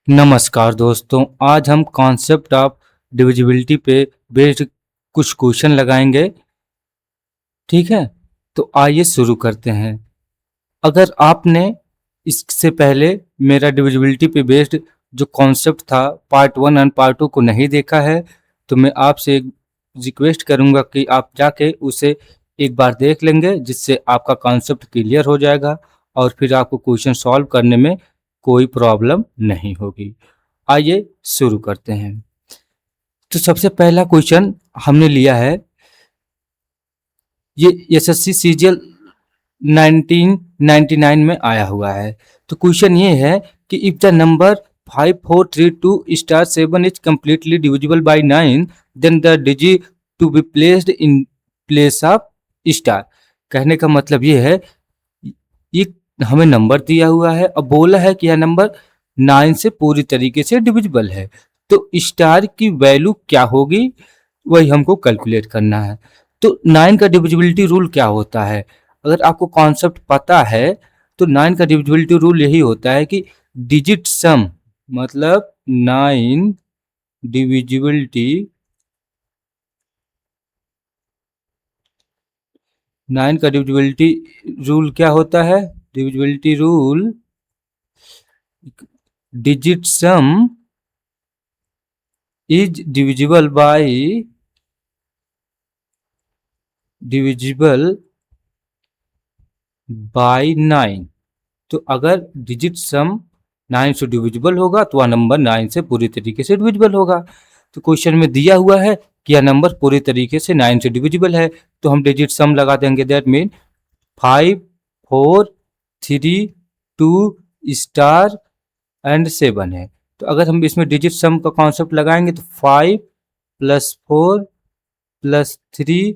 नमस्कार दोस्तों, आज हम कॉन्सेप्ट ऑफ डिविजिबिलिटी पे बेस्ड कुछ क्वेश्चन लगाएंगे। ठीक है, तो आइए शुरू करते हैं। अगर आपने इससे पहले मेरा डिविजिबिलिटी पे बेस्ड जो कॉन्सेप्ट था पार्ट 1 और पार्ट 2 को नहीं देखा है, तो मैं आपसे एक रिक्वेस्ट करूंगा कि आप जाके उसे एक बार देख लेंगे, जिससे आपका कॉन्सेप्ट क्लियर हो जाएगा और फिर आपको क्वेश्चन सॉल्व करने में कोई प्रॉब्लम नहीं होगी। आइए शुरू करते हैं। तो सबसे पहला क्वेश्चन हमने लिया है, ये एसएससी सीजीएल 1999 में आया हुआ है। तो क्वेश्चन ये है कि if the number 5432*7 is completely divisible by 9, then the digit to be placed in place of star. कहने का मतलब ये है, ये हमें नंबर दिया हुआ है और बोला है कि यह नंबर 9 से पूरी तरीके से डिविजिबल है, तो स्टार की वैल्यू क्या होगी वही हमको कैलकुलेट करना है। तो 9 का डिविजिबिलिटी रूल क्या होता है, अगर आपको कॉन्सेप्ट पता है तो 9 का डिविजिबिलिटी रूल यही होता है कि डिजिट सम, मतलब 9 डिविजिबिलिटी 9 का डिविजिबिलिटी रूल क्या होता है, divisibility rule digit some is divisible by 9। तो अगर डिजिट सम 9 से डिविजिबल होगा तो वह नंबर 9 से पूरी तरीके से डिविजिबल होगा। तो क्वेश्चन में दिया हुआ है कि यह नंबर पूरी तरीके से 9 से डिविजिबल है, तो हम डिजिट सम लगा देंगे। दैट मीन 5 4 3 2 स्टार एंड 7 है। तो अगर हम इसमें डिजिट सम का कॉन्सेप्ट लगाएंगे तो 5 + 4 + 3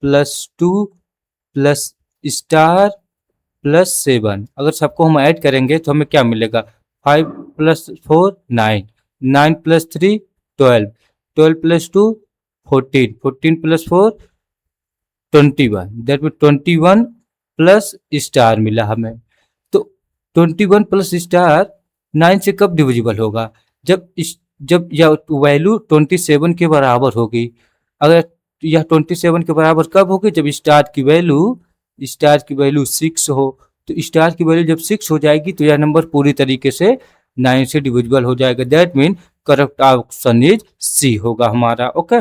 + 2 प्लस स्टार प्लस 7, अगर सबको हम ऐड करेंगे तो हमें क्या मिलेगा, 5 + 4 9, 9 + 3 12, 12 + 2 14, 14 + 4 21, दैट मीन 21 प्लस स्टार मिला हमें। तो 21 प्लस स्टार 9 से कब डिविजिबल होगा, जब यह वैल्यू 27 के बराबर होगी। अगर यह 27 के बराबर कब होगी, जब स्टार की वैल्यू 6 हो। तो स्टार की वैल्यू जब 6 हो जाएगी तो यह नंबर पूरी तरीके से 9 से डिविजिबल हो जाएगा। That mean correct option is C होगा हमारा। ओके,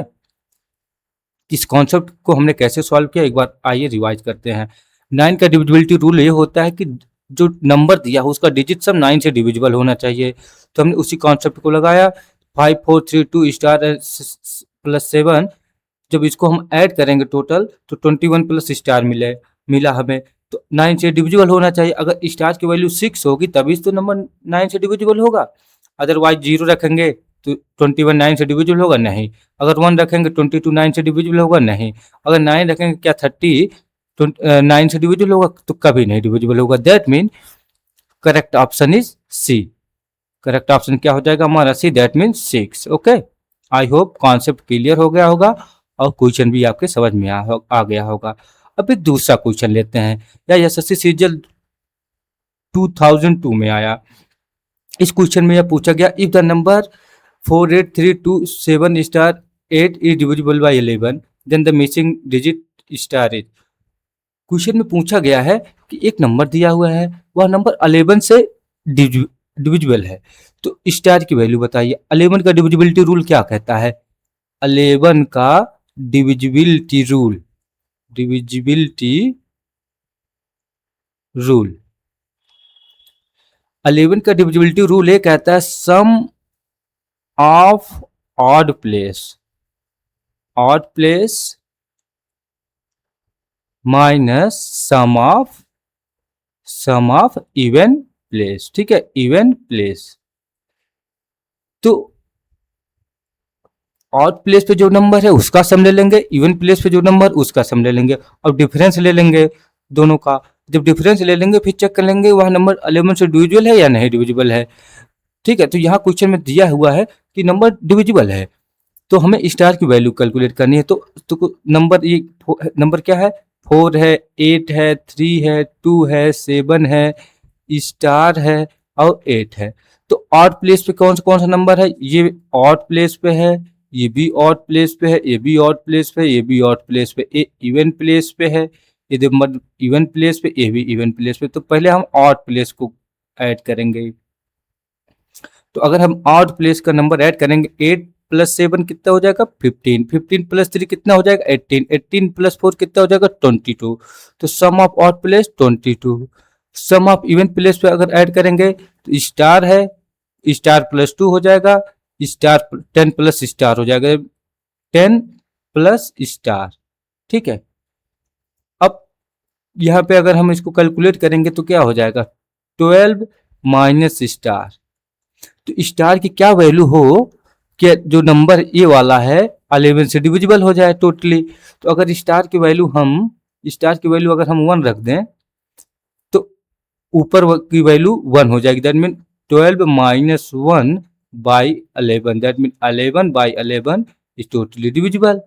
इस कॉन्सेप्ट को हमने कैसे सॉल्व किया एक बार आइए रिवाइज करते हैं। 9 का डिविजिबिलिटी रूल ये होता है कि जो नंबर दिया हो उसका डिजिट सब 9 से डिविजिबल होना चाहिए। तो हमने उसी कॉन्सेप्ट को लगाया, 5 4 3 2 स्टार प्लस 7, जब इसको हम ऐड करेंगे टोटल तो 21 प्लस स्टार मिला हमें। तो 9 से डिविजिबल होना चाहिए। अगर स्टार की वैल्यू 6 होगी तभी तो नंबर 9 से डिविजिबल होगा, अदरवाइज 0 रखेंगे तो 21 9 से डिविजिबल होगा नहीं। अगर 1 रखेंगे 22 9 से डिविजिबल होगा नहीं। अगर 9 रखेंगे क्या 30 9 से डिविजिबल होगा, तो कभी नहीं डिविजिबल होगा। That mean correct option is C. Correct option क्या हो जाएगा हमारा, C, that mean 6। Okay, I hope concept clear हो गया होगा और क्वेश्चन भी आपके समझ में आ गया होगा। अब एक दूसरा क्वेश्चन लेते हैं, या एसएससी सीजीएल 2002 में आया। इस क्वेश्चन में यह पूछा गया, if the number 48327*8 is divisible by 11, then the missing digit star is. Question में पूछा गया है कि एक नंबर दिया हुआ है, वह नंबर 11 से डिविजिबल है, तो स्टार की वैल्यू बताइए। 11 का डिविजिबिलिटी रूल क्या कहता है, 11 का डिविजिबिलिटी रूल 11 का डिविजिबिलिटी रूल ये कहता है, sum of odd place minus sum of even place. ठीक है, इवन प्लेस। तो ऑड प्लेस पे जो नंबर है उसका सम ले लेंगे, इवन प्लेस पे जो नंबर उसका सम ले लेंगे और डिफरेंस ले लेंगे दोनों का। जब डिफरेंस ले लेंगे फिर चेक कर लेंगे वह नंबर 11 से डिविजिबल है या नहीं डिविजिबल है। ठीक है, तो यहाँ क्वेश्चन में दिया हुआ है कि नंबर डिविजिबल है, तो हमें स्टार की वैल्यू कैलकुलेट करनी है। तो नंबर क्या है, 4 है, 8 है, 3 है, 2 है, 7 है, स्टार है और 8 है। तो ऑड प्लेस पे कौन सा नंबर है, ये ऑड प्लेस पे है, ये भी ऑड प्लेस पे है, ये भी ऑड प्लेस पे है, ये भी ऑड प्लेस पे, ये इवन प्लेस पे है, ये नंबर इवन प्लेस पे, ये भी इवन प्लेस पे। तो पहले हम ऑड प्लेस को ऐड करेंगे। तो अगर हम ऑड प्लेस का नंबर ऐड करेंगे, 8 प्लस 7 कितना हो जाएगा 15, 15 प्लस 3 कितना हो जाएगा 18, 18 प्लस 4 कितना हो जाएगा 22। तो sum of odd place 22। Sum of even place पे अगर ऐड करेंगे तो स्टार है, स्टार प्लस 2 हो जाएगा, स्टार 10 प्लस स्टार हो जाएगा 10 प्लस स्टार। ठीक है, अब यहाँ पे अगर हम इसको कैलकुलेट करेंगे तो क्या हो जाएगा 12 माइनस स्टार। तो स्टार की क्या वैल्यू हो कि जो नंबर ये वाला है 11 से डिविजिबल हो जाए टोटली। तो अगर स्टार की वैल्यू अगर हम 1 रख दें तो ऊपर की वैल्यू 1 हो जाएगी। That mean 12 minus 1 by 11, that mean 11 by 11 is totally divisible.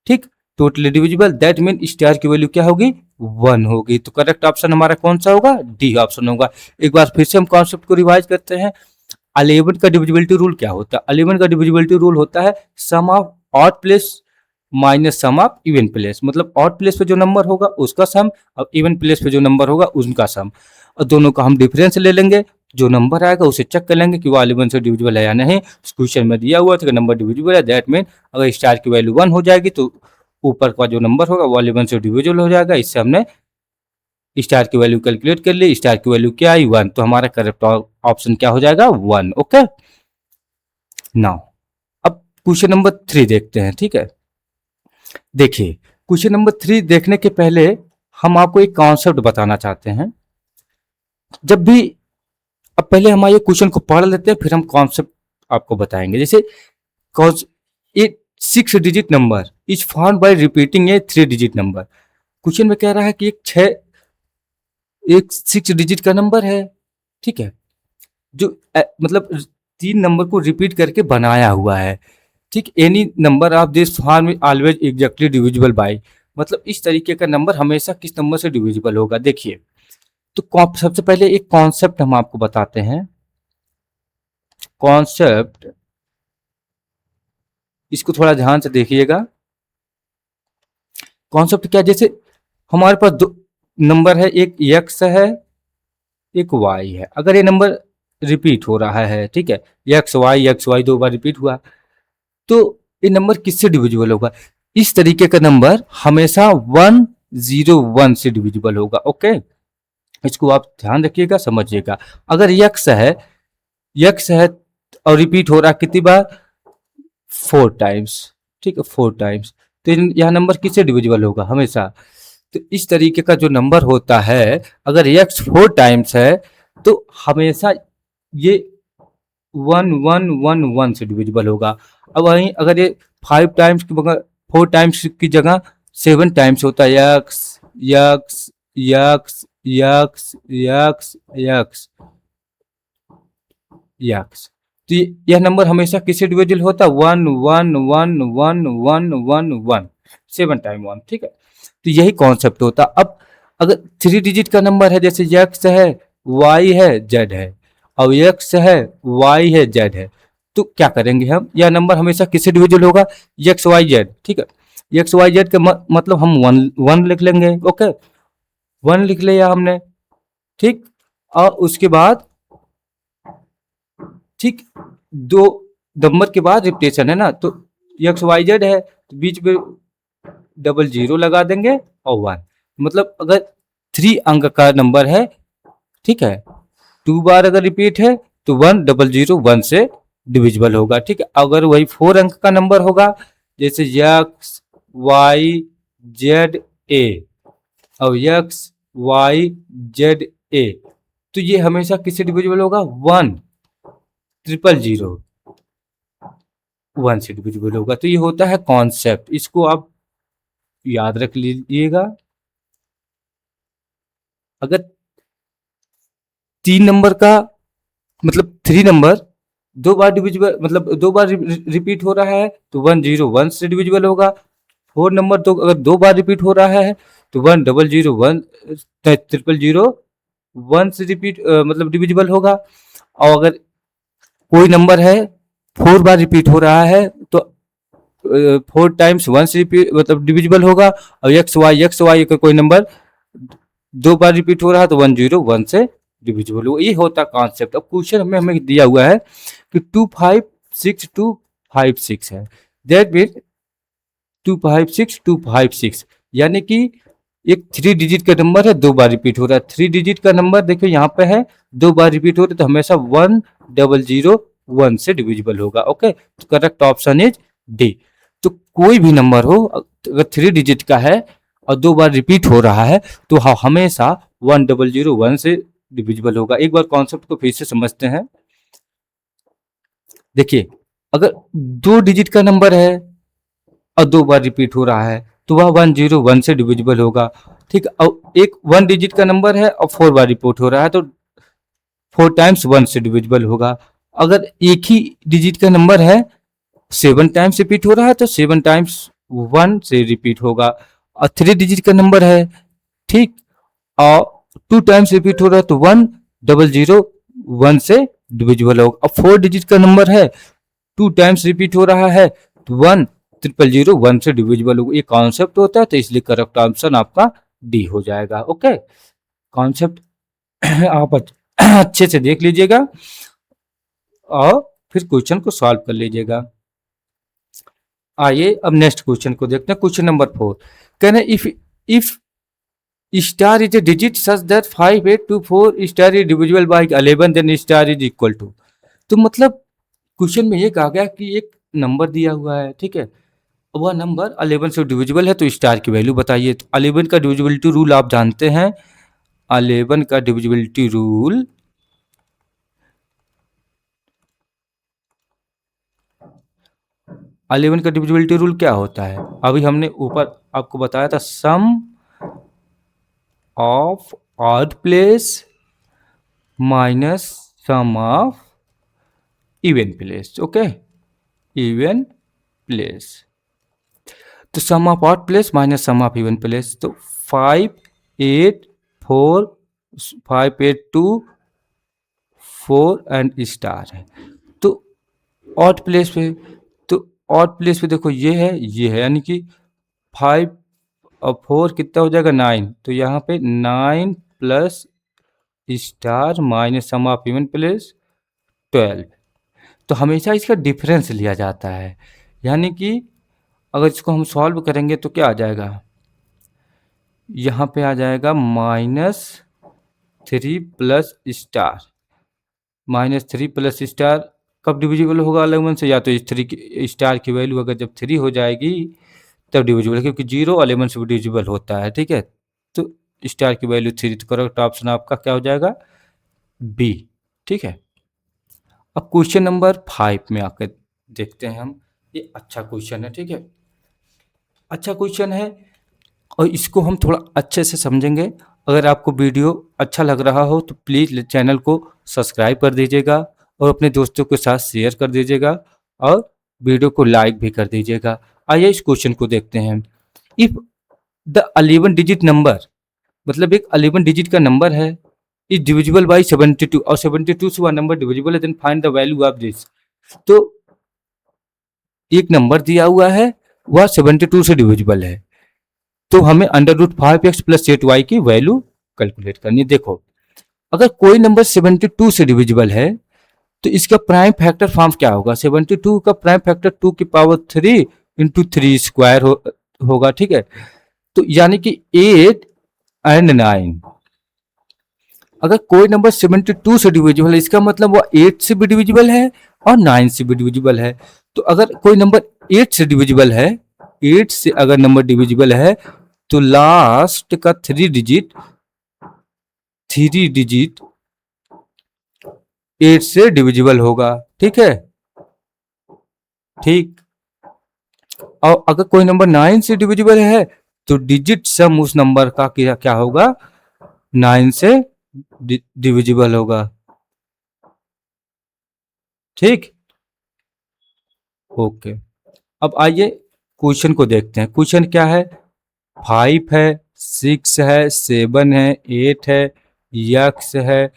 ठीक, totally divisible, that mean star की वैल्यू क्या होगी 1 होगी। तो करेक्ट ऑप्शन हमारा कौन सा होगा, डी ऑप्शन होगा। एक बार फिर से हम कॉन्सेप्ट को रिवाइज करते हैं। 11 का डिविजिबिलिटी रूल क्या होता है, 11 का डिविजिबिलिटी रूल होता है sum of odd place minus sum of even place. मतलब ऑड प्लेस पे जो नंबर होगा उसका सम और इवन प्लेस पे जो नंबर होगा उनका सम, और दोनों का हम डिफरेंस ले लेंगे। जो नंबर आएगा उसे चेक कर लेंगे कि वो 11 से डिविजिबल है या नहीं। क्वेश्चन में दिया हुआ था कि नंबर डिविजिबल है, दैट मीन अगर स्टार की वैल्यू 1 हो जाएगी तो ऊपर का जो नंबर होगा वो 11 से डिविजिबल हो जाएगा। इससे हमने स्टार की वैल्यू कैलकुलेट कर ली। स्टार की वैल्यू क्या आई 1, तो हमारा करेक्ट ऑप्शन क्या हो जाएगा 1। ओके, नाउ अब क्वेश्चन नंबर 3 देखते हैं। ठीक है, देखिए क्वेश्चन नंबर 3 देखने के पहले हम आपको एक कॉन्सेप्ट बताना चाहते हैं। जब भी अब पहले हम ये क्वेश्चन को पढ़ लेते हैं, फिर हम कॉन्सेप्ट आपको बताएंगे। जैसे ए 6 digit number is found by repeating A 3 digit number. Question में कह रहा है कि एक 6 डिजिट का नंबर है। ठीक है, जो मतलब 3 नंबर को रिपीट करके बनाया हुआ है। ठीक, any number of this form is always exactly divisible by, मतलब इस तरीके का नंबर हमेशा किस नंबर से डिविजिबल होगा। देखिए, तो सबसे पहले एक कॉन्सेप्ट हम आपको बताते हैं। कॉन्सेप्ट, इसको थोड़ा ध्यान से देखिएगा। कॉन्सेप्ट क्या, जैसे हमारे पास दो नंबर है, एक x है एक y है। अगर ये नंबर रिपीट हो रहा है, ठीक है, एक्स वाई 2 बार रिपीट हुआ, तो ये नंबर किससे डिविजिबल होगा, इस तरीके का नंबर हमेशा 101 से डिविजिबल होगा। ओके, इसको आप ध्यान रखिएगा, समझिएगा। अगर x है और रिपीट हो रहा कितनी बार 4 टाइम्स, ठीक है 4 टाइम्स, तो यह नंबर किससे डिविजिबल होगा हमेशा। तो इस तरीके का जो नंबर होता है, अगर x 4 टाइम्स है तो हमेशा ये 1111 से डिविजिबल होगा। अब वहीं अगर ये 5 टाइम्स की जगह 4 टाइम्स की जगह 7 टाइम्स होता है, x x x x x x x, तो यह नंबर हमेशा किससे डिविजिबल होता है 111111 7 टाइम 1। ठीक है, तो यही कॉन्सेप्ट होता। अब अगर 3 डिजिट का नंबर है, जैसे x है y है z है, और x है y है z है, तो क्या करेंगे हम, यह नंबर हमेशा किससे डिविजिबल होगा x y z। ठीक है, x y z का मतलब हम 1 लिख लेंगे। ओके, 1 लिख लिया हमने। ठीक, और उसके बाद ठीक 2 नंबर के बाद रिपीटेशन है ना, तो x y z है तो बीच में 00 लगा देंगे और 1, मतलब अगर 3 अंक का नंबर है, ठीक है, 2 बार अगर रिपीट है तो 1001 से डिविजिबल होगा। ठीक है, अगर वही 4 अंक का नंबर होगा, जैसे x y z a और x y z a, तो ये हमेशा किससे डिविजिबल होगा 1 से डिविजिबल होगा। तो ये होता है कॉन्सेप्ट, इसको आप याद रख लीजिएगा। अगर 3 नंबर का मतलब 3 नंबर 2 बार डिविजिबल, मतलब 2 बार रिपीट हो रहा है तो 101 से डिविजिबल होगा। 4 नंबर तो अगर 2 बार रिपीट हो रहा है तो 1001 से रिपीट मतलब डिविजिबल होगा। और अगर कोई नंबर है 4 बार रिपीट हो रहा है तो 4 टाइम्स 1 से रिपीट मतलब डिविजिबल होगा, और एक्स वाई का कोई नंबर 2 बार रिपीट हो रहा है तो 101 से डिविजिबल होगा। ये होता कॉन्सेप्ट। अब क्वेश्चन में हमें दिया हुआ है कि 256 है, दैट मीन 256 यानी कि एक 3 डिजिट का नंबर है, 2 बार रिपीट हो रहा है। 3 डिजिट का नंबर देखिए यहाँ पे है, 2 बार रिपीट हो रहा है तो हमेशा 1001 से डिविजिबल होगा। ओके, तो करेक्ट ऑप्शन इज डी। तो कोई भी नंबर हो अगर 3 डिजिट का है और 2 बार रिपीट हो रहा है तो हमेशा 1001 से डिविजिबल होगा। एक बार कॉन्सेप्ट को फिर से समझते हैं। देखिए, अगर 2 डिजिट का नंबर है और 2 बार रिपीट हो रहा है तो वह 101 से डिविजिबल होगा। ठीक, और एक 1 डिजिट का नंबर है और 4 बार रिपीट हो रहा है तो 4 टाइम्स 1 से डिविजिबल होगा। अगर एक ही डिजिट का नंबर है 7 टाइम्स रिपीट हो रहा है तो 7 टाइम्स 1 से रिपीट होगा। और 3 डिजिट का नंबर है, ठीक, और 2 टाइम्स रिपीट हो रहा है तो 1001 से डिविजिबल होगा। अब 4 डिजिट का नंबर है, 2 टाइम्स रिपीट हो रहा है तो 1001 से डिविजिबल होगा। ये कॉन्सेप्ट होता है, तो इसलिए करेक्ट ऑप्शन आपका डी हो जाएगा। ओके, कॉन्सेप्ट आप अच्छे से देख लीजिएगा और फिर क्वेश्चन को सॉल्व कर लीजिएगा। आइए अब नेक्स्ट क्वेश्चन को देखते हैं। क्वेश्चन नंबर 4 कहना, if star is a digit such that 5824 star is divisible by 11 then star is equal to. तो मतलब क्वेश्चन में ये कहा गया कि एक नंबर दिया हुआ है, ठीक है, वह नंबर 11 से डिविजिबल है तो स्टार की वैल्यू बताइए। तो 11 का डिविजिबिलिटी रूल आप जानते हैं। 11 का डिविजिबिलिटी रूल 11 का डिविजिबिलिटी रूल क्या होता है? अभी हमने ऊपर आपको बताया था, sum of odd place minus sum of even place. Okay, even place, तो sum of odd place minus sum of even place. तो 5824 एंड स्टार है। तो ऑड प्लेस पे, तो ऑड प्लेस पे देखो ये है यानी कि 5 और 4 कितना हो जाएगा 9। तो यहाँ पे 9 plus star minus sum of even place 12। तो हमेशा इसका डिफरेंस लिया जाता है, यानी कि अगर इसको हम सॉल्व करेंगे तो क्या आ जाएगा, यहाँ पे आ जाएगा -3 प्लस स्टार। -3 प्लस स्टार कब डिविजिबल होगा 11 से? या तो इस 3 की स्टार की वैल्यू अगर जब 3 हो जाएगी तब डिविजिबल, क्योंकि 0 11 से डिविजिबल होता है, ठीक है। तो स्टार की वैल्यू 3, तो करेक्ट ऑप्शन आपका क्या हो जाएगा, बी। ठीक है, अब क्वेश्चन नंबर 5 में आकर देखते हैं हम। ये अच्छा क्वेश्चन है, ठीक है, अच्छा क्वेश्चन है और इसको हम थोड़ा अच्छे से समझेंगे। अगर आपको वीडियो अच्छा लग रहा हो तो प्लीज़ चैनल को सब्सक्राइब कर दीजिएगा और अपने दोस्तों के साथ शेयर कर दीजिएगा और वीडियो को लाइक भी कर दीजिएगा। आइए इस क्वेश्चन को देखते हैं। इफ द 11 डिजिट नंबर, मतलब एक 11 डिजिट का नंबर है, इज डिविजिबल बाई 72 और 72 से वह नंबर डिविजिबल है, then find the value of this. तो एक नंबर दिया हुआ है, वह 72 से डिविजिबल है, तो हमें √5x प्लस 8y की वैल्यू कैलकुलेट करनी है। देखो, अगर कोई नंबर 72 से डिविजिबल है तो इसका प्राइम फैक्टर फॉर्म क्या होगा? 72 का प्राइम फैक्टर 2 की पावर 3 इंटू 3 स्क्वायर होगा, ठीक है। तो यानी कि 8 एंड 9। अगर कोई नंबर 72 से डिविजिबल है, इसका मतलब वह 8 से भी डिविजिबल है और 9 से भी डिविजिबल है। तो अगर कोई नंबर 8 से डिविजिबल है, 8 से अगर नंबर डिविजिबल है तो लास्ट का 3 डिजिट 8 से डिविजिबल होगा, ठीक है, ठीक। और अगर कोई नंबर 9 से डिविजिबल है तो डिजिट सम उस नंबर का क्या होगा, 9 से डिविजिबल होगा, ठीक। ओके, अब आइए क्वेश्चन को देखते हैं। क्वेश्चन क्या है, 5 है, 6 है, 7 है, 8 है, x है,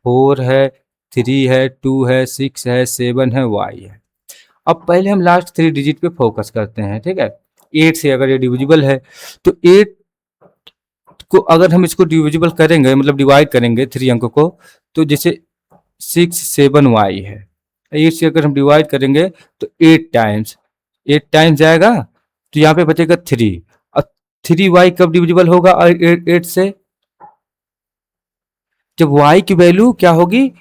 4 है, 3 है, 2 है, 6 है, 7 है, y है। अब पहले हम लास्ट 3 डिजिट पे फोकस करते हैं, ठीक है। 8 से अगर ये डिविजिबल है तो 8 को अगर हम इसको डिविजिबल करेंगे, मतलब डिवाइड करेंगे 3 अंकों को, तो जैसे 6 7 y है, 8 से अगर हम डिवाइड करेंगे तो 8 टाइम्स जाएगा, तो यहाँ पे बचेगा 3। और 3y कब डिविजिबल होगा 8 से? जब y की वैल्यू क्या होगी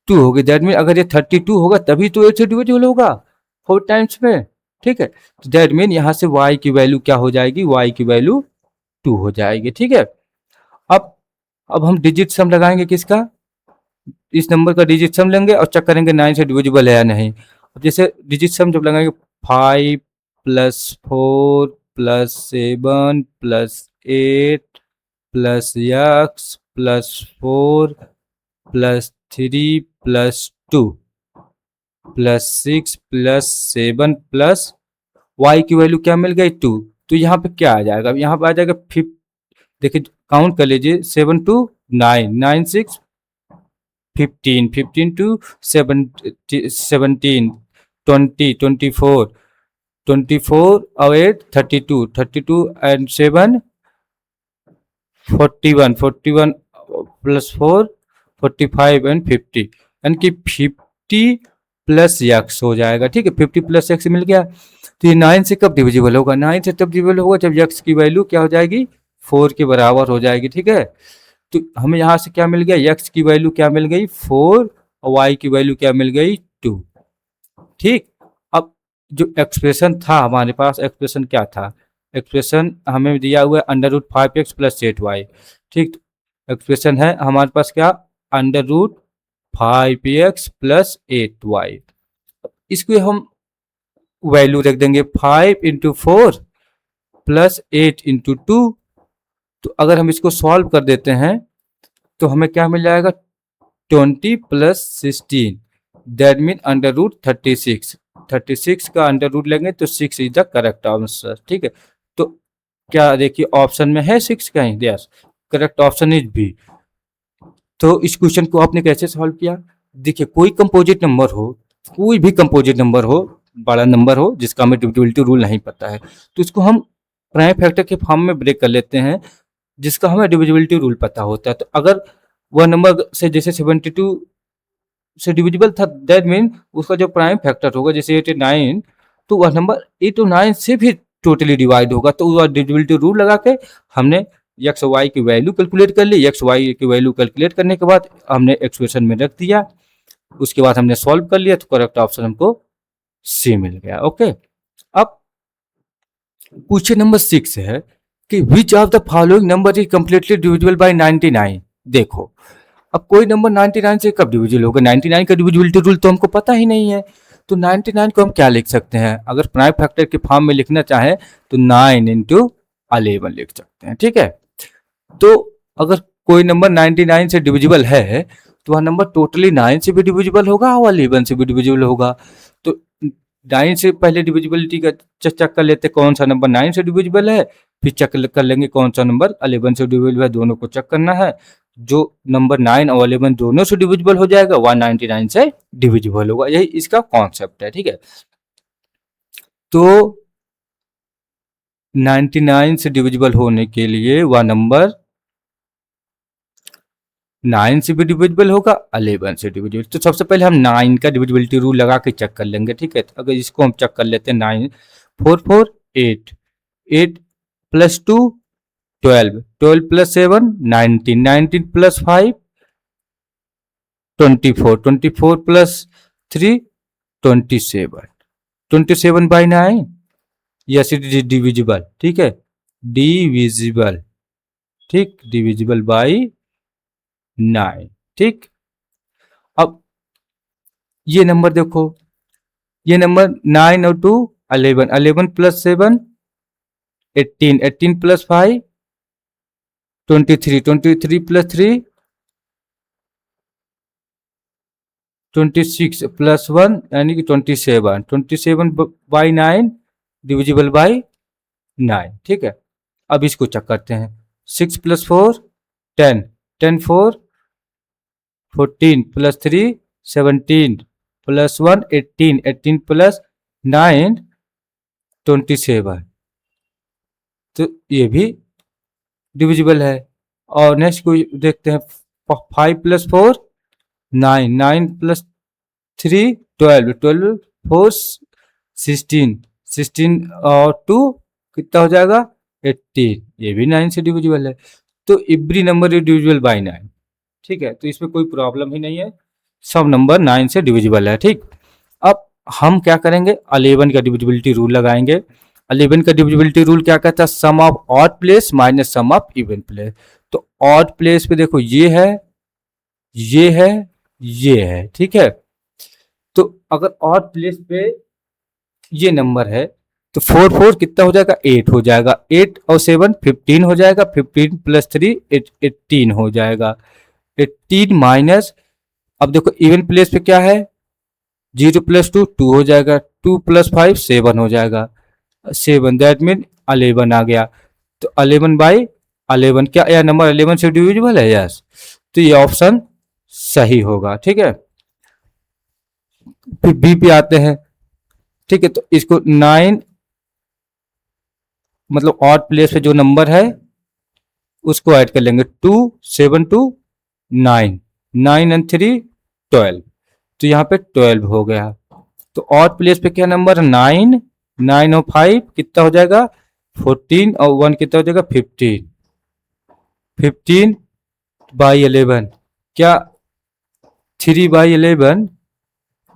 2 होगी। दैट मीन अगर ये 32 होगा तभी तो 8 से डिविजिबल होगा 4 टाइम्स में, ठीक है। तो दैट मीन यहाँ से y की वैल्यू क्या हो जाएगी, y की वैल्यू 2 हो जाएगी, ठीक है। अब हम डिजिट सम लगाएंगे किसका, इस नंबर का डिजिट सम लेंगे और चेक करेंगे 9 से डिविजिबल है या नहीं। अब जैसे डिजिट सम जब लगाएंगे 5 plus 4 plus 7 plus 8 plus x plus 4 plus 3 plus 2 plus 6 plus 7 plus y की वैल्यू क्या मिल गई 2। तो यहाँ पे क्या आ जाएगा, यहाँ पे आ जाएगा 5। देखिए काउंट कर लीजिए 7 टू 9, 9 6 15, 15 टू 17, 20, 24, 24 और 8 32, 32 एंड 7 41, 41 प्लस 4 45 एंड 50, यानी कि 50 प्लस एक्स हो जाएगा, ठीक है। 50 प्लस एक्स मिल गया। तो ये 9 से कब डिविजिबल होगा, 9 से तब डिविजिबल होगा जब एक्स की वैल्यू क्या हो जाएगी 4 के बराबर हो जाएगी, ठीक है। तो हमें यहाँ से क्या मिल गया, x की वैल्यू क्या मिल गई 4 और y की वैल्यू क्या मिल गई 2, ठीक। अब जो एक्सप्रेशन था हमारे पास, एक्सप्रेशन क्या था, एक्सप्रेशन हमें दिया हुआ है √5x प्लस 8y, ठीक। एक्सप्रेशन है हमारे पास क्या, √5x प्लस 8y। इसको हम वैल्यू रख देंगे 5 इंटू 4 प्लस 8 इंटू 2। तो अगर हम इसको सॉल्व कर देते हैं तो हमें क्या मिल जाएगा 20 प्लस 16, दैट मीन √36। 36 का अंडर रूट लेंगे तो 6 इज द करेक्ट आंसर, ठीक है। तो क्या देखिए ऑप्शन में है 6 कहीं, yes correct option is B. तो इस क्वेश्चन को आपने कैसे सॉल्व किया, देखिए कोई कंपोजिट नंबर हो, कोई भी कंपोजिट नंबर हो, बड़ा नंबर हो जिसका हमें डिविजिबिलिटी रूल नहीं पता है, तो इसको हम प्राइम फैक्टर के फॉर्म में ब्रेक कर लेते हैं जिसका हमें डिविजिबिलिटी रूल पता होता है। तो अगर वह नंबर से जैसे 72 से डिविजिबल था, दैट मीन उसका जो प्राइम फैक्टर होगा जैसे 89, तो वह नंबर 8 और 9 से भी टोटली डिवाइड होगा। तो वह डिविजिबिलिटी रूल लगा के हमने एक्स वाई की वैल्यू कैलकुलेट कर ली। एक्स वाई की वैल्यू कैलकुलेट करने के बाद हमने एक्सप्रेशन में रख दिया, उसके बाद हमने सॉल्व कर लिया, तो करेक्ट ऑप्शन हमको सी मिल गया। ओके, अब क्वेश्चन नंबर 6 है कि which of the following number is completely divisible bye 99। देखो अब कोई नंबर 99 से कब डिविजिबल होगा, 99 का डिविजिबिलिटी रूल तो हमको पता ही नहीं है। तो 99 को हम क्या लिख सकते हैं, अगर प्राइम फैक्टर के फॉर्म में लिखना चाहें तो 9 इंटू 11 लिख सकते हैं, ठीक है। तो अगर कोई नंबर 99 से डिविजिबल है तो वह नंबर टोटली 9 से भी डिविजिबल होगा और 11 से भी डिविजिबल होगा। तो 9 से पहले डिविजिबिलिटी का चेक कर लेते कौन सा नंबर 9 से डिविजिबल है, फिर चेक कर लेंगे कौन सा नंबर 11 से डिविजिबल है, दोनों को चेक करना है। जो नंबर 9 और 11 दोनों से डिविजिबल हो जाएगा 199 से डिविजिबल होगा, यही इसका कॉन्सेप्ट है, ठीक है। तो 99 से डिविजिबल होने के लिए वह नंबर 9 से भी डिविजिबल होगा, 11 से डिविजिबल। तो सबसे पहले हम 9 का डिविजिबिलिटी रूल लगा के चेक कर लेंगे, ठीक है। तो अगर इसको हम चेक कर लेते हैं 9 4 4 8 8 plus 2 12 12 plus 7 19 19 plus 5 24 24 plus 3 27 27 by 9, yes it is divisible, ठीक है, डिविजिबल, ठीक, डिविजिबल बाई 9, ठीक। अब ये नंबर देखो, ये नंबर 9 और 2 11 11 प्लस 7 18 18 प्लस 5 23 23 प्लस 3 26 प्लस 1 यानी कि 27 27 बाई 9 डिविजिबल बाई 9, ठीक है। अब इसको चेक करते हैं 6 प्लस 4 10 10 4 14 प्लस 3 17 प्लस 1 18 18 प्लस 9 27। तो ये भी डिविजिबल है। और नेक्स्ट कोई देखते हैं, 5 प्लस 4 9 9 प्लस 3 12 12 4 16 16 और 2 कितना हो जाएगा 18। ये भी 9 से डिविजिबल है। तो every number is divisible by 9। ठीक है, तो इसमें कोई प्रॉब्लम ही नहीं है, सब नंबर 9 से डिविजिबल है। ठीक, अब हम क्या करेंगे, 11 का डिविजिबिलिटी रूल लगाएंगे। 11 का डिविजिबिलिटी रूल क्या कहता है, sum of odd place minus sum of even place. तो ऑड प्लेस पे देखो ये है, ये है, ये है। ठीक है, तो अगर ऑड प्लेस पे ये नंबर है तो 4 4 कितना हो जाएगा 8 हो जाएगा, 8 और 7 15 हो जाएगा, 15 प्लस 3 18 हो जाएगा, 18 माइनस, अब देखो इवन प्लेस पे क्या है, 0 प्लस 2 2 हो जाएगा, 2 प्लस 5 7 हो जाएगा, 7 दैट मीन 11 आ गया। तो 11 बाई 11, क्या यह नंबर 11 से डिविजिबल है? यस, तो ये ऑप्शन सही होगा। ठीक है, फिर बी पे आते हैं। ठीक है, तो इसको 9 मतलब ऑड प्लेस पे जो नंबर है उसको ऐड कर लेंगे, 2 7 2 9 9 एंड 3 12, तो यहाँ पे 12 हो गया। तो ऑड प्लेस पे क्या नंबर 9 9 और 5 कितना हो जाएगा 14 और 1 कितना हो जाएगा 15 15 बाई 11, क्या 3 बाई 11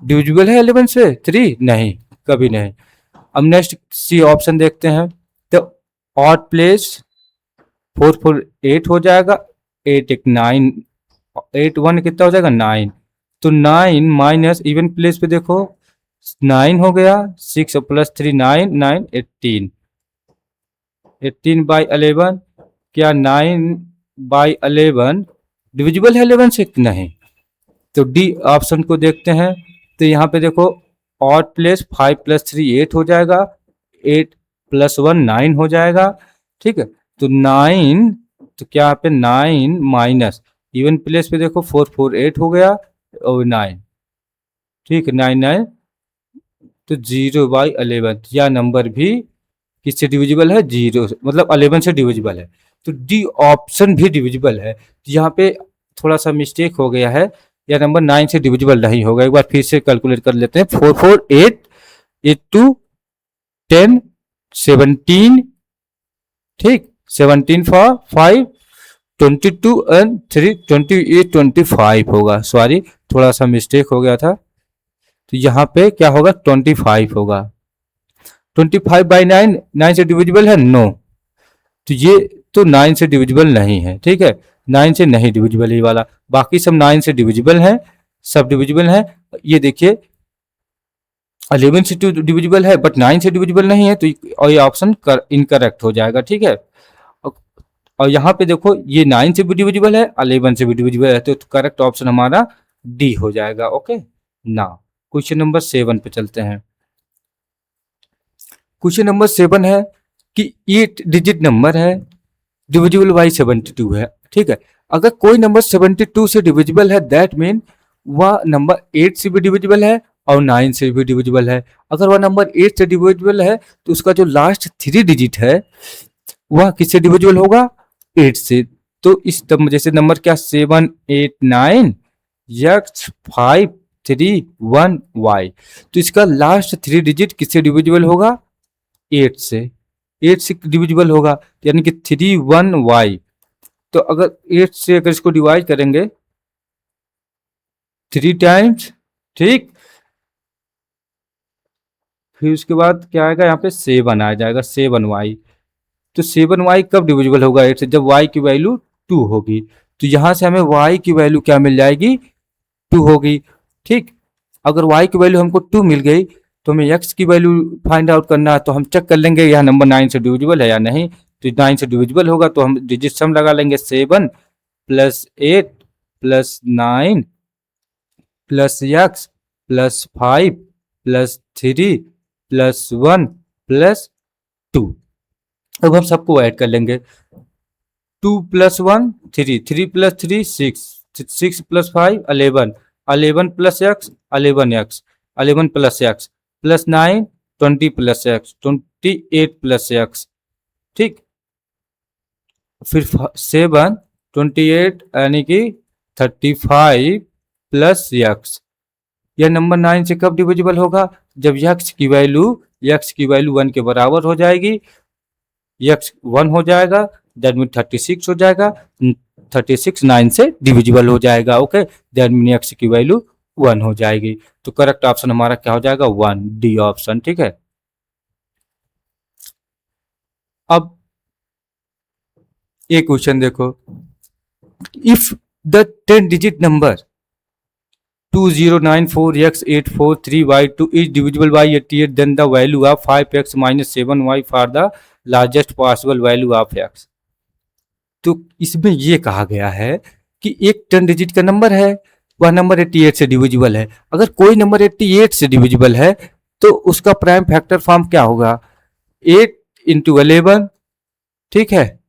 डिविजिबल है 11 से? 3 नहीं, कभी नहीं। अब नेक्स्ट सी ऑप्शन देखते हैं। तो ऑड प्लेस 4 4 8 हो जाएगा, 8 1 9, 8 1 कितना हो जाएगा 9, तो 9 माइनस इवन प्लेस पे देखो 9 हो गया, 6 प्लस 3 9 9 18 18 बाई 11, क्या 9 बाई 11 डिविजिबल है 11 से? नहीं। तो डी ऑप्शन को देखते हैं। तो यहाँ पे देखो ऑड प्लेस 5 प्लस 3 8 हो जाएगा, 8 प्लस 1 9 हो जाएगा। ठीक है, तो 9, तो क्या यहाँ पे 9 माइनस इवन प्लेस पे देखो 4 4 8 हो गया और 9, ठीक है 9 9, तो 0 बाई 11, यह नंबर भी किससे डिविजिबल है? 0 से, मतलब 11 से डिविजिबल है। तो डी ऑप्शन भी डिविजिबल है। तो यहाँ पे थोड़ा सा मिस्टेक हो गया है, यह नंबर 9 से डिविजिबल नहीं होगा। एक बार फिर से कैलकुलेट कर लेते हैं, 4 4 8 8 2 10 17, ठीक 17 फॉर 5 22 एंड 3 28 25 होगा। सॉरी, थोड़ा सा मिस्टेक हो गया था। तो यहाँ पे क्या होगा 25 होगा। 25 बाई 9 9 से डिविजिबल है? नो, तो ये तो 9 से डिविजिबल नहीं है। ठीक है, 9 से नहीं डिविजिबल ये वाला, बाकी सब 9 से डिविजिबल है, सब डिविजिबल है। ये देखिए 11 से डिविजिबल है बट 9 से डिविजिबल नहीं है, तो और ये ऑप्शन इनकरेक्ट हो जाएगा। ठीक है, और यहाँ पे देखो ये 9 से भी डिविजिबल है, 11 से भी डिविजिबल है, तो करेक्ट ऑप्शन हमारा डी हो जाएगा। ओके ना, क्वेश्चन नंबर 7 पे चलते हैं। क्वेश्चन नंबर 7 है कि 8 डिजिट नंबर है, डिविजिबल बाई 72 है। ठीक है, अगर कोई नंबर 72 से डिविजिबल है दैट मीन वह नंबर 8 से भी डिविजिबल है और 9 से भी डिविजिबल है। अगर वह नंबर 8 से डिविजिबल है तो उसका जो लास्ट 3 डिजिट है वह किससे डिविजिबल होगा? 8 से। तो इस जैसे नंबर क्या 7 8 9 x 5 3 1 y, तो इसका लास्ट 3 डिजिट किससे डिविजिबल होगा? 8 से। 8 से डिविजिबल होगा, यानी कि 3 1 y। तो अगर 8 से अगर इसको डिवाइड करेंगे 3 टाइम्स, ठीक, फिर उसके बाद क्या आएगा यहाँ पे 7 आ जाएगा, 7y। तो 7y कब डिविजिबल होगा 8 से? जब y की वैल्यू 2 होगी। तो यहाँ से हमें y की वैल्यू क्या मिल जाएगी? 2 होगी। ठीक, अगर y की वैल्यू हमको 2 मिल गई तो हमें x की वैल्यू फाइंड आउट करना है, तो हम चेक कर लेंगे यह नंबर 9 से डिविजिबल है या नहीं। तो 9 से डिविजिबल होगा तो हम डिजिट सम लगा लेंगे, 7 plus 8 plus 9 plus x plus 5 plus 3 plus 1 plus 2। अब हम सबको ऐड कर लेंगे, 2 plus 1 3, 3 plus 3 6, 6 plus 5 11, 11 plus x 11x, 11 plus x plus 9 20 plus x 28 plus x. ठीक, फिर 7 28 यानी कि 35 प्लस एक्स। यह नंबर 9 से कब डिविजिबल होगा? जब x की वैल्यू 1 के बराबर हो जाएगी, x 1 हो जाएगा, दैट मीन 36 हो जाएगा, 36 9 से डिविजिबल हो जाएगा। ओके, दैट मीन x की वैल्यू 1 हो जाएगी। तो करेक्ट ऑप्शन हमारा क्या हो जाएगा? 1, डी ऑप्शन। ठीक है, अब एक क्वेश्चन देखो, if the 10 digit number 2094x843y2 is divisible by 88, then the value of 5x minus 7y for the largest possible value of x। तो इसमें ये कहा गया है कि एक 10 डिजिट का नंबर है, वह नंबर 88 से डिविजिबल है। अगर कोई नंबर 88 से डिविजिबल है तो उसका प्राइम फैक्टर फॉर्म क्या होगा? 8 इंटू 11। ठीक है,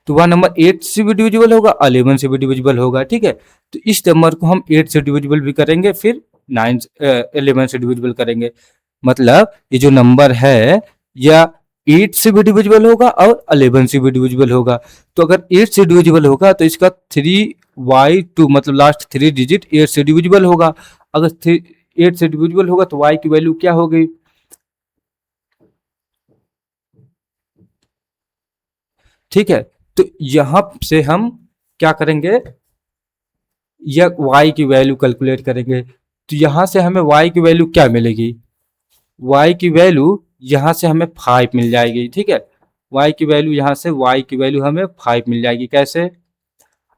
तो वह नंबर 8 से भी डिविजिबल होगा, 11 से भी डिविजिबल होगा। ठीक है, तो इस नंबर को हम 8 से डिविजिबल भी करेंगे, फिर 11 से डिविजिबल करेंगे। मतलब ये जो नंबर है या 8 से भी डिविजिबल होगा और 11 से भी डिविजिबल होगा। तो अगर 8 से डिविजिबल होगा तो इसका 3y2 मतलब लास्ट 3 डिजिट 8 से डिविजिबल होगा। अगर 8 से डिविजिबल होगा तो y की वैल्यू क्या होगी? ठीक है, तो यहां से हम क्या करेंगे? या y की वैल्यू कैलकुलेट करेंगे। तो यहां से हमें y की वैल्यू क्या मिलेगी? y की वैल्यू यहां से हमें 5 मिल जाएगी। ठीक है, y की वैल्यू यहां से y की वैल्यू हमें 5 मिल जाएगी। कैसे?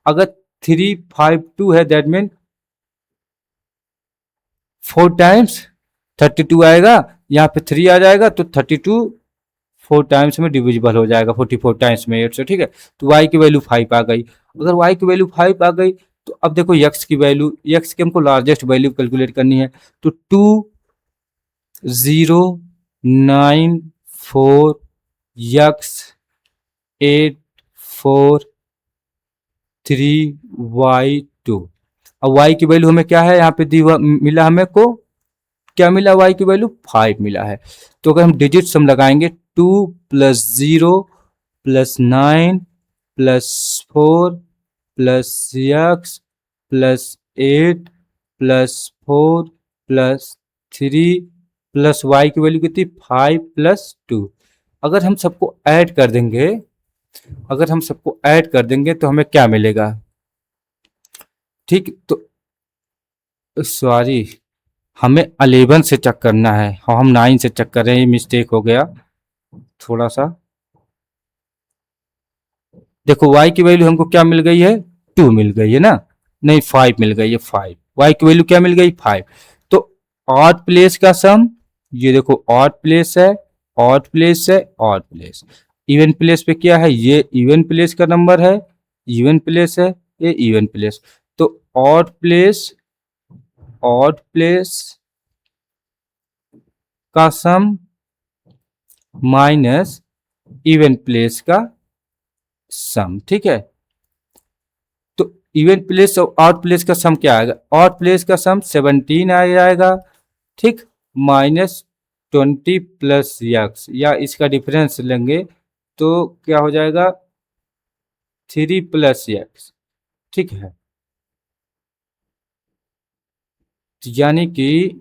अगर 3 5 2 है, दैट मीन 4 टाइम्स 32 आएगा, यहाँ पे 3 आ जाएगा तो 32 4 टाइम्स में डिविजिबल हो जाएगा, 44 टाइम्स में 8 से। ठीक है, तो y की वैल्यू 5 आ गई। अगर y की वैल्यू 5 आ गई तो अब देखो x की वैल्यू, x की हमको लार्जेस्ट वैल्यू कैलकुलेट करनी है। तो 2094 x 843y2। अब y की वैल्यू हमें क्या है? यहाँ पे मिला हमें को क्या मिला? y की वैल्यू 5 मिला है। तो अगर हम डिजिट सम लगाएंगे 2 plus 0 plus 9 plus 4 plus x plus 8 plus 4 plus 3 plus y की वैल्यू कितनी? 5 प्लस 2। अगर हम सबको ऐड कर देंगे, तो हमें क्या मिलेगा? ठीक, तो सॉरी, हमें 11 से चेक करना है, हम 9 से चेक कर रहे हैं, मिस्टेक हो गया थोड़ा सा। देखो y की वैल्यू हमको क्या मिल गई है? 2 मिल गई है ना, नहीं 5 मिल गई है, 5। y की वैल्यू क्या मिल गई? 5। तो ऑड प्लेस का सम, ये देखो ऑड प्लेस है, ऑड प्लेस है, ऑड प्लेस। इवन प्लेस पे क्या है? ये इवन प्लेस का नंबर है, इवन प्लेस है, ये इवन प्लेस। तो ऑड प्लेस का सम माइनस इवन प्लेस का सम। ठीक है, तो इवन प्लेस और ऑड प्लेस का सम क्या आएगा? ऑड प्लेस का सम 17 आ जाएगा। ठीक, माइनस 20 प्लस एक्स, या इसका डिफरेंस लेंगे तो क्या हो जाएगा? 3 प्लस एक्स। ठीक है, यानी कि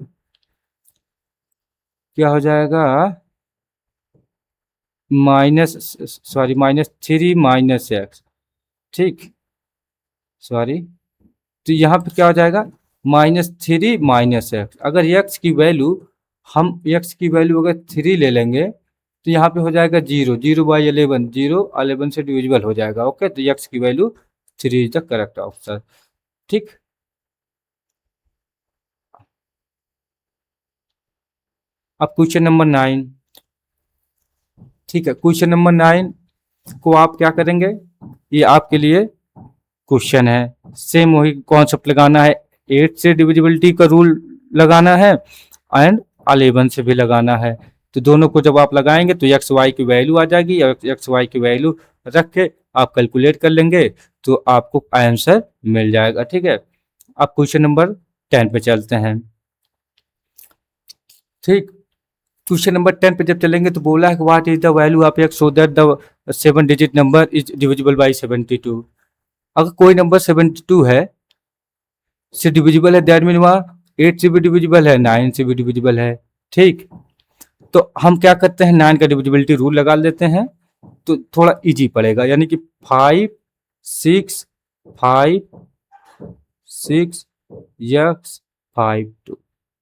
क्या हो जाएगा? Minus 3 minus x. ठीक, सॉरी, तो यहाँ पे क्या हो जाएगा? -3 माइनस एक्स। अगर x की वैल्यू अगर 3 ले लेंगे तो यहाँ पे हो जाएगा 0, 0/11, 0 11 से डिविजिबल हो जाएगा। ओके, तो x की value 3 is the correct answer. ठीक, अब क्वेश्चन नंबर 9। ठीक है, क्वेश्चन नंबर 9 को आप क्या करेंगे? ये आपके लिए क्वेश्चन है, सेम वही कॉन्सेप्ट लगाना है, 8 से डिविजिबिलिटी का रूल लगाना है एंड 11 से भी लगाना है। तो दोनों को जब आप लगाएंगे तो एक्स वाई की वैल्यू आ जाएगी, और एक्स वाई की वैल्यू रख के आप कैलकुलेट कर लेंगे तो आपको आंसर मिल जाएगा। ठीक है, अब क्वेश्चन नंबर 10 पे चलते हैं। ठीक, क्वेश्चन नंबर 10 पे जब चलेंगे तो बोला है कि what is the value of x so that the 7 digit number is divisible bye 72। अगर कोई नंबर 72 है से डिविजिबल है, दैट मीन वहाँ 8 से भी डिविजिबल है, 9 से भी डिविजिबल है। ठीक, तो हम क्या करते हैं, 9 का डिविजिबिलिटी रूल लगा लेते हैं, तो थोड़ा इजी पड़ेगा। यानी कि 5 6 5 6 यक्स 5 2।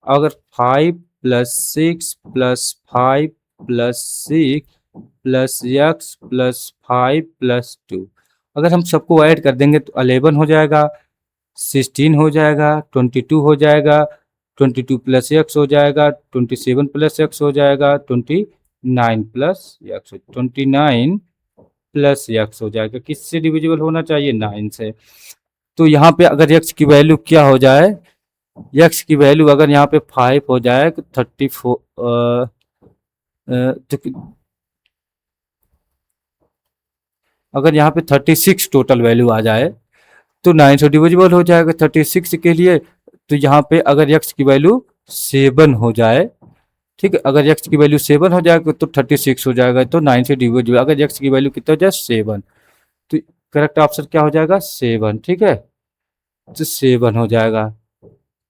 अगर 5 plus 6 plus 5 plus 6 plus x plus 5 plus 2, अगर हम सबको ऐड कर देंगे तो 11 हो जाएगा, 16 हो जाएगा, 22 हो जाएगा, 22 प्लस एक्स हो जाएगा, 27 प्लस एक्स हो जाएगा, 29 प्लस एक्स 29 प्लस एक्स हो जाएगा। किससे डिविजिबल होना चाहिए, 9 से। तो यहाँ पे अगर एक्स की वैल्यू क्या हो जाए, एक्स की वैल्यू अगर यहाँ पे 5 हो जाए तो 34 अगर यहाँ पे 36 टोटल वैल्यू आ जाए तो 9 से डिविजिबल हो जाएगा 36 के लिए। तो यहाँ पे अगर x की वैल्यू 7 हो जाए, ठीक है, अगर x की वैल्यू 7 हो जाएगा तो 36 हो जाएगा, तो 9 से डिविजिबल। अगर x की वैल्यू कितना हो जाए 7, तो करेक्ट ऑप्शन क्या हो जाएगा 7। ठीक है, तो 7 हो जाएगा।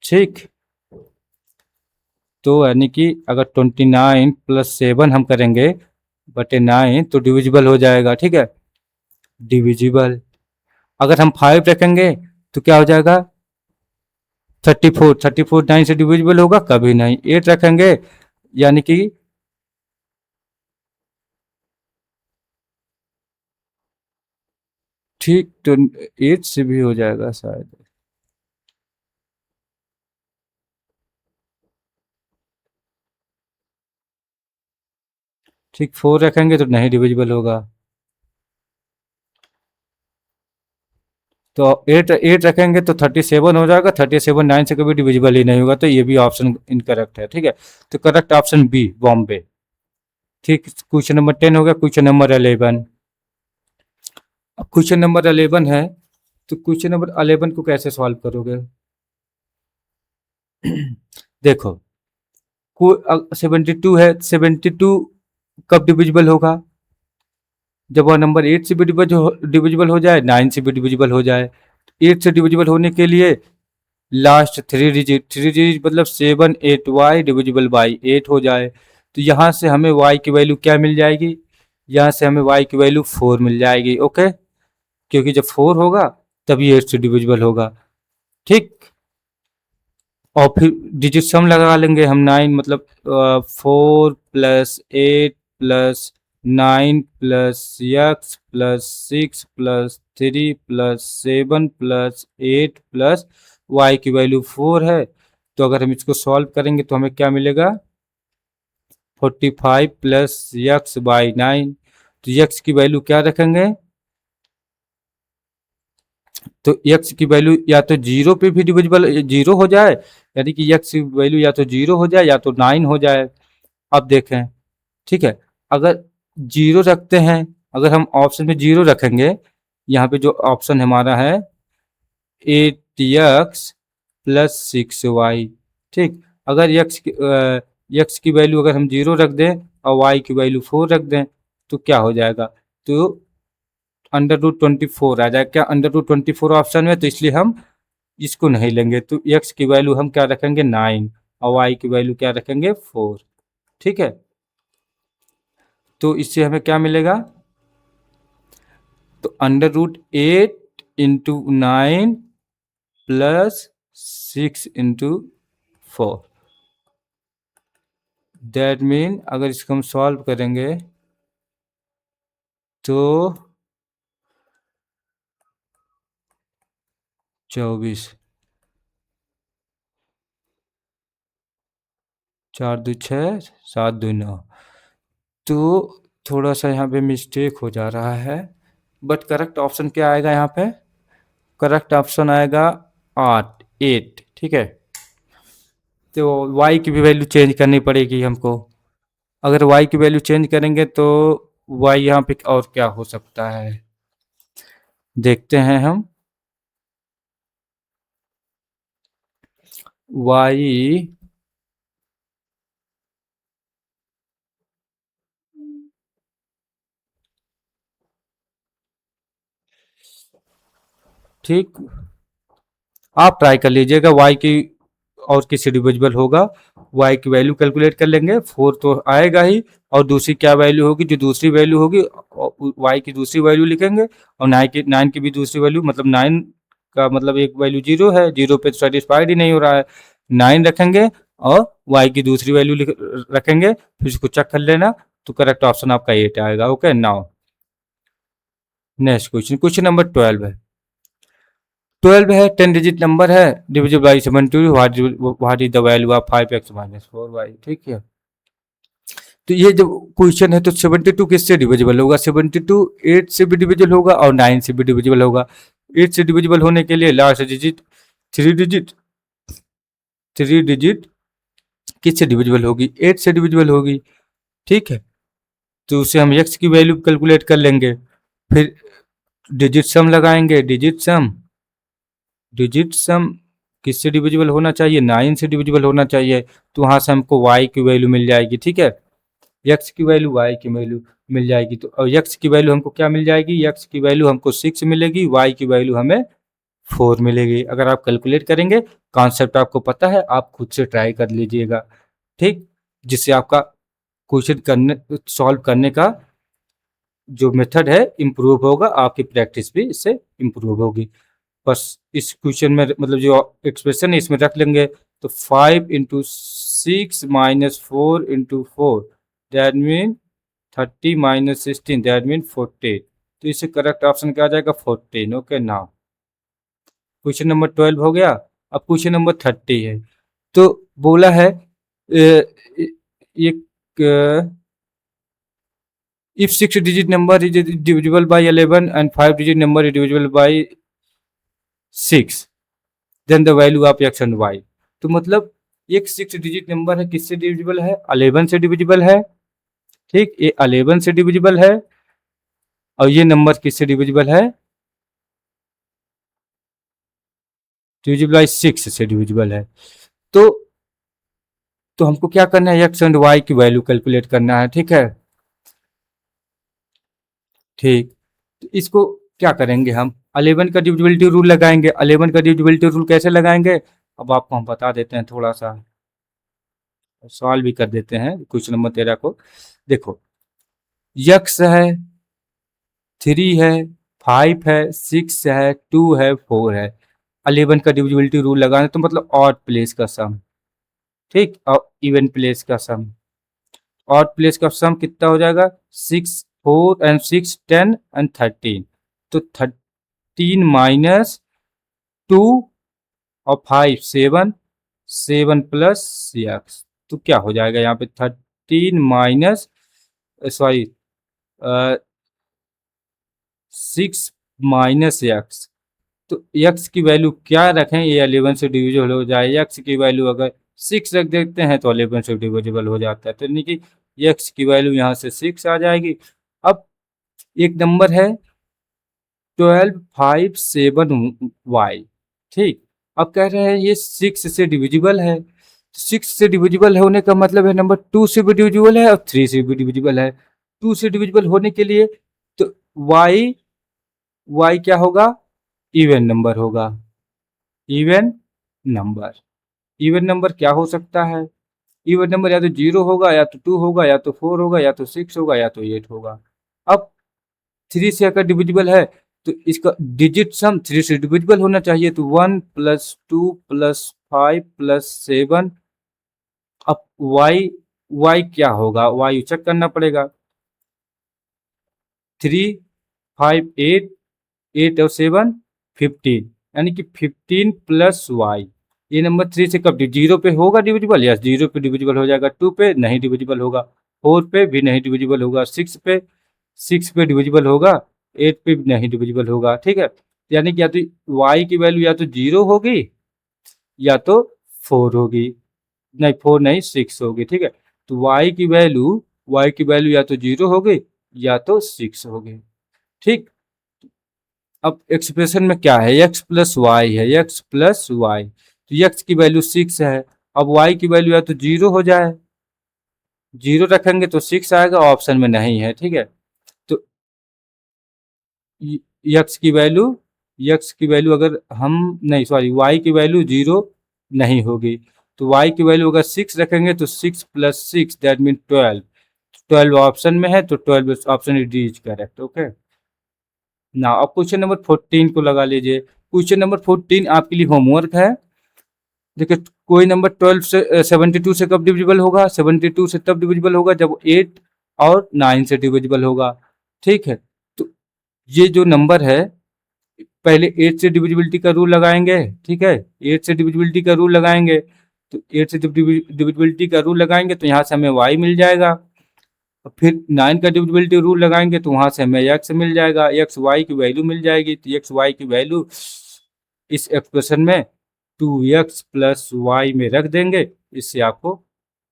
ठीक, तो यानी कि अगर 29 प्लस 7 हम करेंगे बटे 9 तो डिविजिबल हो जाएगा। ठीक है, डिविजिबल। अगर हम 5 रखेंगे तो क्या हो जाएगा 34, 34 9 से डिविजिबल होगा कभी नहीं। 8 रखेंगे यानी कि ठीक, तो 8 से भी हो जाएगा शायद। ठीक, 4 रखेंगे तो नहीं डिविजिबल होगा। तो 8 रखेंगे तो 37 हो जाएगा, 37 9 से कभी डिविजिबल ही नहीं होगा, तो ये भी ऑप्शन इनकरेक्ट है। ठीक है, तो करेक्ट ऑप्शन बी बॉम्बे। ठीक, क्वेश्चन नंबर 10 हो गया। क्वेश्चन नंबर 11, अब क्वेश्चन नंबर 11 है, तो क्वेश्चन नंबर 11 को कैसे सॉल्व करोगे। देखो, 72 है, 72 कब डिविजिबल होगा, जब वह नंबर 8 से भी डिविजिबल हो जाए, 9 से भी डिविजिबल हो जाए। 8 से डिविजिबल होने के लिए लास्ट 3 डिजिट मतलब 7 8 वाई डिविजिबल बाई 8 हो जाए। तो यहाँ से हमें y की वैल्यू क्या मिल जाएगी, यहाँ से हमें y की वैल्यू 4 मिल जाएगी। ओके, क्योंकि जब 4 होगा तभी 8 से डिविजिबल होगा। ठीक, और फिर डिजिट सम लगा लेंगे हम, 9 मतलब 4 plus 8 plus 9 plus x plus 6 plus 3 plus 7 plus 8 plus y की वैल्यू 4 है। तो अगर हम इसको सॉल्व करेंगे तो हमें क्या मिलेगा 45 प्लस एक्स बाई 9। तो एक्स की वैल्यू क्या रखेंगे, तो x की वैल्यू या तो 0 पे भी डिविजिबल 0 हो जाए, यानी कि x की वैल्यू या तो 0 हो जाए या तो 9 हो जाए। अब देखें, ठीक है, अगर 0 रखते हैं, अगर हम ऑप्शन में 0 रखेंगे, यहाँ पे जो ऑप्शन हमारा है 8x प्लस 6y। ठीक, अगर x की वैल्यू अगर हम 0 रख दें और y की वैल्यू 4 रख दें तो क्या हो जाएगा, तो √24 आ जाएगा। क्या √24 ऑप्शन में, तो इसलिए हम इसको नहीं लेंगे। तो x की वैल्यू हम क्या रखेंगे 9 और y की वैल्यू क्या रखेंगे 4। ठीक है, तो इससे हमें क्या मिलेगा, तो √8 into 9 plus 6 into 4। That mean अगर इसको हम सॉल्व करेंगे तो 24, 4 2 6 7 2 9। तो थोड़ा सा यहाँ पे मिस्टेक हो जा रहा है, बट करेक्ट ऑप्शन क्या आएगा यहाँ पे, करेक्ट ऑप्शन आएगा 8। ठीक है, तो y की भी वैल्यू चेंज करनी पड़ेगी हमको। अगर y की वैल्यू चेंज करेंगे तो y यहाँ पे और क्या हो सकता है, देखते हैं हम y ठीक, आप ट्राई कर लीजिएगा y की और किसी डिविजिबल होगा, y की वैल्यू कैलकुलेट कर लेंगे, 4 तो आएगा ही, और दूसरी क्या वैल्यू होगी, जो दूसरी वैल्यू होगी y की दूसरी वैल्यू लिखेंगे, और 9 की भी दूसरी वैल्यू, मतलब 9 का मतलब एक वैल्यू 0 है, 0 पे सेटिस्फाइड ही नहीं हो रहा है, 9 रखेंगे और y की दूसरी वैल्यू रखेंगे, फिर उसको चेक कर लेना, तो करेक्ट ऑप्शन आपका 8 आएगा। Okay, now next question, question number 12 है। 12 है, 10 डिजिट नंबर है, divisible by 72, what is the value of 5x minus 4y। ठीक है, तो ये जब क्वेश्चन है तो 72 किससे डिविजिबल होगा, 72 8 से भी डिविजिबल होगा और 9 से भी डिविजिबल होगा। 8 से डिविजिबल होने के लिए लास्ट डिजिट 3 डिजिट, 3 डिजिट किससे डिविजिबल होगी, 8 से डिविजिबल होगी। ठीक है, तो उसे हम x की वैल्यू कैलकुलेट कर लेंगे, फिर डिजिट सम लगाएंगे, डिजिट सम किससे डिविजिबल होना चाहिए, 9 से डिविजिबल होना चाहिए, तो वहां से हमको y की वैल्यू मिल जाएगी। ठीक है, x की वैल्यू y की वैल्यू मिल जाएगी, तो और x की वैल्यू हमको क्या मिल जाएगी, x की वैल्यू हमको 6 मिलेगी, y की वैल्यू हमें 4 मिलेगी। अगर आप कैलकुलेट करेंगे, कॉन्सेप्ट आपको पता है, आप खुद से ट्राई कर लीजिएगा। ठीक, जिससे आपका क्वेश्चन करने सॉल्व करने का जो मेथड है इम्प्रूव होगा, आपकी प्रैक्टिस भी इससे इम्प्रूव होगी। बस इस क्वेश्चन में मतलब जो एक्सप्रेशन है इसमें रख लेंगे, तो 5 × 6 - 4 × 4 दैट मीन 30 - 16 दैट मीन 14, तो इससे करेक्ट ऑप्शन क्या आ जाएगा, 14। ओके, नाउ क्वेश्चन नंबर 12 हो गया। अब क्वेश्चन नंबर 30 है, तो बोला है एक if 6 digit number is divisible by 11 and 5 digit number is divisible by 6, then the value of x and y। तो मतलब एक 6 डिजिट नंबर है, किससे डिविजिबल है, 11 से डिविजिबल है। ठीक, ये 11 से डिविजिबल है, और ये नंबर किससे डिविजिबल है, डिविजिबल बाई 6 से डिविजिबल है। तो हमको क्या करना है, एक्स एंड वाई की वैल्यू कैलकुलेट करना है। ठीक है, ठीक, तो इसको क्या करेंगे, हम 11 का डिविजिबिलिटी रूल लगाएंगे। 11 का डिविजिबिलिटी रूल कैसे लगाएंगे, अब आपको हम बता देते हैं, थोड़ा सा सवाल भी कर देते हैं क्वेश्चन नंबर 13 को। देखो, यक्स है, 3 है, 5 है, 6 है, 2 है, 4 है। 11 का डिविजिबिलिटी रूल लगाना, तो मतलब ऑड प्लेस का सम। ठीक, और इवन प्लेस का सम, ऑड प्लेस का सम कितना हो जाएगा, 6 4 एंड 6 10 एंड 13, तो 13 माइनस 2 और 5 7, 7 प्लस एक्स, तो क्या हो जाएगा यहाँ पे, 13 माइनस सॉरी 6 माइनस एक्स, तो एक्स की वैल्यू क्या रखें, ये 11 से डिविजिबल हो जाए। एक्स की वैल्यू अगर 6 रख देते हैं तो 11 से डिविजिबल हो जाता है, तो यानी कि एक्स की वैल्यू यहाँ से 6 आ जाएगी। अब एक नंबर है 12 5 7 वाई। ठीक, अब कह रहे हैं ये 6 से डिविजिबल है, 6 से डिविजिबल होने का मतलब है नंबर 2 से भी डिविजिबल है और 3 से भी डिविजिबल है। 2 से डिविजिबल होने के लिए तो वाई वाई क्या होगा, इवन नंबर होगा। इवन नंबर, इवन नंबर क्या हो सकता है, इवन नंबर या तो 0 होगा, या तो 2 होगा, या तो 4 होगा, या तो 6 होगा, या तो 8 होगा। अब 3 से अगर डिविजिबल है तो इसका डिजिट सम 3 से डिविजिबल होना चाहिए, तो 1 + 2 + 5 + 7। अब वाई वाई क्या होगा, वाई चेक करना पड़ेगा, 3 5 8, 8 और 7 15, यानी कि 15 + वाई। ये नंबर 3 से कब 0 पे होगा डिविजिबल, यस 0 पे डिविजिबल हो जाएगा, 2 पे नहीं डिविजिबल होगा, 4 पे भी नहीं डिविजिबल होगा, 6 पे डिविजिबल होगा, 8 पे भी नहीं डिविजिबल होगा। ठीक है, यानी कि या तो y की वैल्यू या तो 0 होगी, या तो 4 होगी, नहीं 4 नहीं 6 होगी। ठीक है, तो y की वैल्यू या तो 0 होगी या तो 6 होगी। ठीक, अब एक्सप्रेशन में क्या है, x प्लस वाई है, x प्लस वाई, तो x की वैल्यू 6 है। अब y की वैल्यू है तो 0 हो जाए, 0 रखेंगे तो 6 आएगा, ऑप्शन में नहीं है, ठीक है। तो x की वैल्यू अगर हम नहीं सॉरी y की वैल्यू 0 नहीं होगी, तो y की वैल्यू अगर 6 रखेंगे तो 6 प्लस 6 दैट मीन 12, 12 ऑप्शन में है तो 12 option D is correct. Okay ना, अब क्वेश्चन नंबर 14 को लगा लीजिए। क्वेश्चन नंबर 14 आपके लिए होमवर्क है। देखिए कोई नंबर 12 से 72 से कब डिविजिबल होगा, 72 से तब डिविजिबल होगा जब 8 और 9 से डिविजिबल होगा, ठीक है। तो ये जो नंबर है, पहले 8 से डिविजिबिलिटी का रूल लगाएंगे, ठीक है, 8 से डिविजिबिलिटी का रूल लगाएंगे, तो 8 से डिविजिबिलिटी का रूल लगाएंगे तो यहाँ से हमें y मिल जाएगा। फिर 9 का डिविजिबिलिटी रूल लगाएंगे तो वहां से हमें x मिल जाएगा, x y की वैल्यू मिल जाएगी, तो x y की वैल्यू इस एक्सप्रेशन में 2x प्लस वाई में रख देंगे, इससे आपको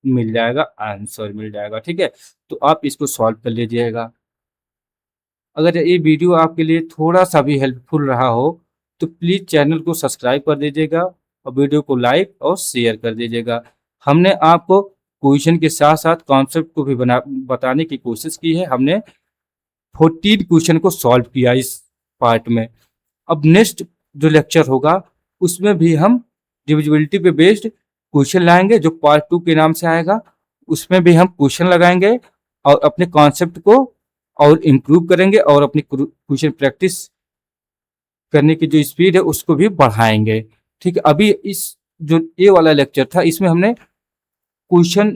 मिल जाएगा, आंसर मिल जाएगा, ठीक है। तो आप इसको सॉल्व कर लीजिएगा। अगर ये वीडियो आपके लिए थोड़ा सा भी हेल्पफुल रहा हो तो प्लीज़ चैनल को सब्सक्राइब कर दीजिएगा और वीडियो को लाइक और शेयर कर दीजिएगा। हमने आपको क्वेश्चन के साथ साथ कॉन्सेप्ट को भी बताने की कोशिश की है। हमने 14 क्वेश्चन को सॉल्व किया इस पार्ट में। अब नेक्स्ट जो लेक्चर होगा उसमें भी हम डिविजिबिलिटी पे बेस्ड क्वेश्चन लाएंगे, जो पार्ट 2 के नाम से आएगा। उसमें भी हम क्वेश्चन लगाएंगे और अपने कॉन्सेप्ट को और इम्प्रूव करेंगे और अपनी क्वेश्चन प्रैक्टिस करने की जो स्पीड है उसको भी बढ़ाएंगे, ठीक है। अभी इस जो ये वाला लेक्चर था इसमें हमने क्वेश्चन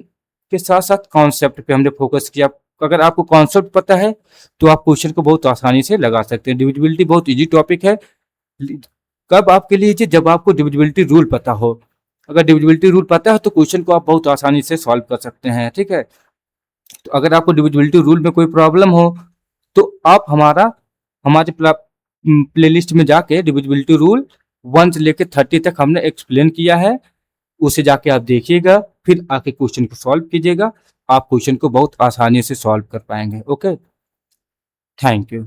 के साथ साथ कॉन्सेप्ट पे हमने फोकस किया। अगर आपको कॉन्सेप्ट पता है तो आप क्वेश्चन को बहुत आसानी से लगा सकते हैं। डिविजिबिलिटी बहुत इजी टॉपिक है। कब आपके लिए, जब आपको डिविजिबिलिटी रूल पता हो। अगर डिविजिबिलिटी रूल पता है तो क्वेश्चन को आप बहुत आसानी से सॉल्व कर सकते हैं, ठीक है। तो अगर आपको डिविजिबिलिटी रूल में कोई प्रॉब्लम हो तो आप हमारे प्लेलिस्ट में जाके डिविजिबिलिटी रूल 1 से लेकर 30 तक हमने एक्सप्लेन किया है, उसे जाके आप देखिएगा, फिर आके क्वेश्चन को सॉल्व कीजिएगा। आप क्वेश्चन को बहुत आसानी से सॉल्व कर पाएंगे। Okay, thank you.